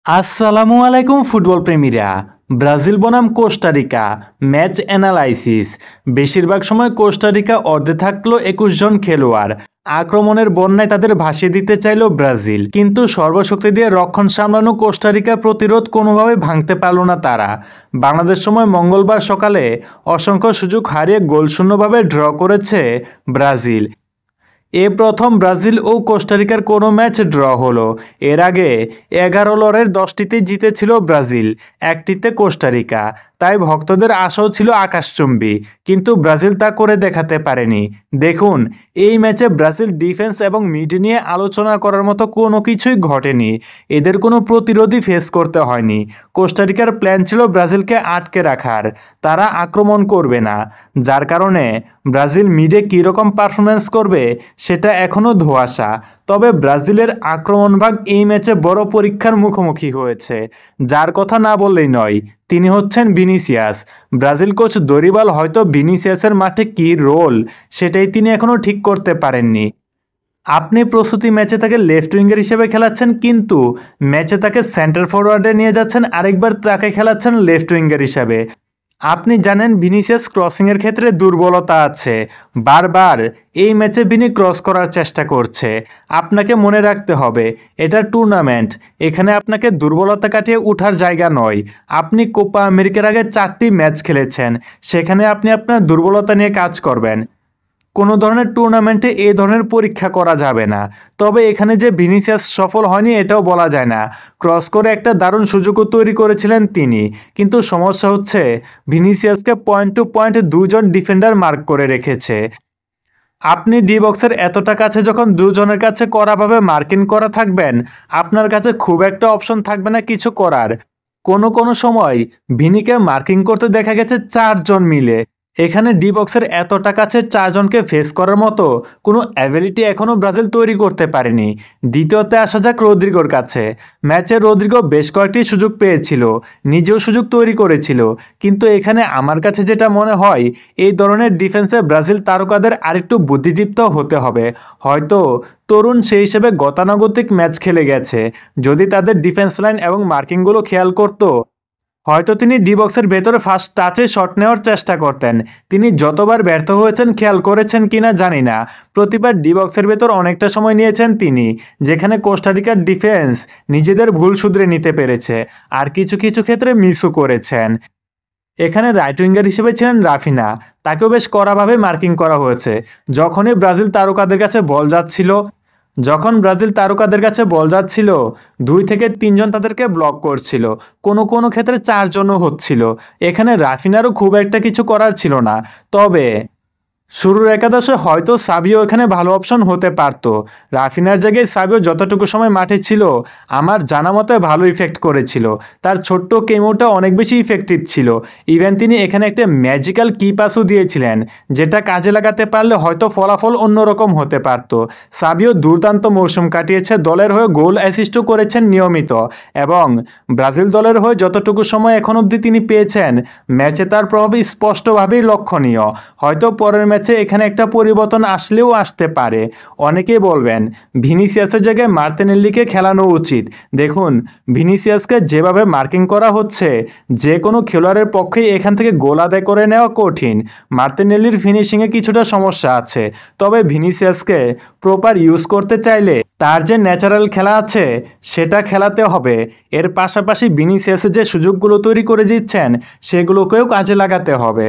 আসসালামু আলাইকুম football প্রেমীরা। Brazil বনাম কোস্টারিকা ম্যাচ অ্যানালাইসিস। বেশিরভাগ সময় কোস্টারিকা অর্ধে থাকলো 21 জন খেলোয়াড়। আক্রমণের বন্যায় তাদের ভাসিয়ে দিতে চাইল ব্রাজিল, কিন্তু সর্বশক্তি দিয়ে রক্ষণ সামলানো কোস্টারিকা প্রতিরোধ কোনোভাবে ভাঙতে পারল না তারা। বাংলাদেশ সময় মঙ্গলবার সকালে অসংখ্য সুযোগ হারিয়ে গোলশূন্যভাবে ড্র করেছে ব্রাজিল। প্রথম ব্রাজিল ও কোস্টারিকার কোনো ম্যাচ ড্র হলো। এর আগে 11 লড়াইয়ের 10টিতে জিতেছিল ব্রাজিল, একটিতে কোস্টারিকা। তাই ভক্তদের আশাও ছিল আকাশচুম্বী, কিন্তু ব্রাজিল তা করে দেখাতে পারেনি। দেখুন, এই ম্যাচে ব্রাজিল ডিফেন্স এবং মিড নিয়ে আলোচনা করার মতো কোনো কিছুই ঘটেনি। এদের কোনো প্রতিরোধই ফেস করতে হয়নি। কোস্টারিকার প্ল্যান ছিল ব্রাজিলকে আটকে রাখার, তারা আক্রমণ করবে না। যার কারণে ব্রাজিল মিডে কীরকম পারফরম্যান্স করবে সেটা এখনও ধোঁয়াশা। তবে ব্রাজিলের আক্রমণভাগ এই ম্যাচে বড় পরীক্ষার মুখোমুখি হয়েছে। যার কথা না বললেই নয়, তিনি হচ্ছেন ভিনিসিয়াস। ব্রাজিল কোচ দরিবাল হয়তো ভিনিসিয়াসের মাঠে কী রোল সেটাই তিনি এখনও ঠিক করতে পারেননি। আপনি প্রস্তুতি ম্যাচে তাকে লেফট উইঙ্গার হিসেবে খেলাচ্ছেন, কিন্তু ম্যাচে তাকে সেন্টার ফরওয়ার্ডে নিয়ে যাচ্ছেন, আরেকবার তাকে খেলাচ্ছেন লেফট উইঙ্গার হিসাবে। আপনি জানেন ভিনিসিয়াস ক্রসিংয়ের ক্ষেত্রে দুর্বলতা আছে। বারবার এই ম্যাচে ভিনি ক্রস করার চেষ্টা করছে। আপনাকে মনে রাখতে হবে, এটা টুর্নামেন্ট, এখানে আপনাকে দুর্বলতা কাটিয়ে ওঠার জায়গা নয়। আপনি কোপা আমেরিকার আগে 4টি ম্যাচ খেলেছেন, সেখানে আপনি আপনার দুর্বলতা নিয়ে কাজ করবেন। কোনো ধরনের টুর্নামেন্টে এই ধরনের পরীক্ষা করা যাবে না। তবে এখানে যে ভিনিসিয়াস সফল হয়নি এটাও বলা যায় না। ক্রস করে একটা দারুণ সুযোগও তৈরি করেছিলেন তিনি, কিন্তু সমস্যা হচ্ছে ভিনিসিয়াসকে পয়েন্ট টু পয়েন্ট 2 জন ডিফেন্ডার মার্ক করে রেখেছে। আপনি ডি বক্সের এতটা কাছে যখন দুজনের কাছে কড়াভাবে মার্কিং করা থাকবেন, আপনার কাছে খুব একটা অপশন থাকবে না কিছু করার। কোনো সময় ভিনিকে মার্কিং করতে দেখা গেছে 4 জন মিলে। এখানে ডি বক্সের এতটা কাছে 4 জনকে ফেস করার মতো কোনো অ্যাবিলিটি এখনও ব্রাজিল তৈরি করতে পারেনি। দ্বিতীয়তে আসা যাক রদ্রিগোর কাছে। ম্যাচে রদ্রিগো বেশ কয়েকটি সুযোগ পেয়েছিল, নিজেও সুযোগ তৈরি করেছিল, কিন্তু এখানে আমার কাছে যেটা মনে হয়, এই ধরনের ডিফেন্সে ব্রাজিল তারকাদের আরেকটু বুদ্ধিদীপ্ত হতে হবে। হয়তো তরুণ সেই হিসেবে গতানুগতিক ম্যাচ খেলে গেছে। যদি তাদের ডিফেন্স লাইন এবং মার্কিংগুলো খেয়াল করতো, হয়তো তিনি ডি বক্সের ভেতরে ফার্স্ট টাচে শট নেওয়ার চেষ্টা করতেন। তিনি যতবার ব্যর্থ হয়েছেন খেয়াল করেছেন কিনা জানি না, প্রতিবার ডি বক্সের ভেতর অনেকটা সময় নিয়েছেন তিনি, যেখানে কোস্টারিকার ডিফেন্স নিজেদের ভুল শুধরে নিতে পেরেছে, আর কিছু ক্ষেত্রে মিসও করেছেন। এখানে রাইট উইঙ্গার হিসেবে ছিলেন রাফিনা, তাকেও বেশ কড়াভাবে মার্কিং করা হয়েছে। যখন ব্রাজিল তারকাদের কাছে বল যাচ্ছিল 2 থেকে 3 জন তাদেরকে ব্লক করছিল, কোনো ক্ষেত্রে 4 জনও হচ্ছিল। এখানে রাফিনারও খুব একটা কিছু করার ছিল না। তবে শুরুর একাদশে হয়তো সাবিও এখানে ভালো অপশন হতে পারত। রাফিনার জায়গায় সাবিও যতটুকু সময় মাঠে ছিল আমার জানা মতে ভালো ইফেক্ট করেছিল। তার ছোট্ট কেমোটা অনেক বেশি ইফেক্টিভ ছিল। ইভেন তিনি এখানে একটা ম্যাজিক্যাল কি পাসও দিয়েছিলেন, যেটা কাজে লাগাতে পারলে হয়তো ফলাফল অন্যরকম হতে পারত। সাবিও দুর্দান্ত মৌসুম কাটিয়েছে, দলের হয়ে গোল অ্যাসিস্টও করেছেন নিয়মিত, এবং ব্রাজিল দলের হয়ে যতটুকু সময় এখন অবধি তিনি পেয়েছেন ম্যাচে তার প্রভাব স্পষ্টভাবেই লক্ষণীয়। হয়তো পরের ম্যাচে এখানে একটা পরিবর্তন আসলেও আসতে পারে। অনেকেই বলবেন ভিনিসিয়াসের জায়গায় মার্তিনেল্লিকে খেলানো উচিত। দেখুন, ভিনিসিয়াসকে যেভাবে মার্কিং করা হচ্ছে, যে কোনো খেলোয়াড়ের পক্ষেই এখান থেকে গোল আদায় করে নেওয়া কঠিন। মার্তিনেল্লির ফিনিশিংয়ে কিছুটা সমস্যা আছে, তবে ভিনিসিয়াসকে প্রপার ইউজ করতে চাইলে তার যে ন্যাচারাল খেলা আছে সেটা খেলাতে হবে। এর পাশাপাশি ভিনিসিয়াসের যে সুযোগগুলো তৈরি করে দিচ্ছেন সেগুলোকেও কাজে লাগাতে হবে।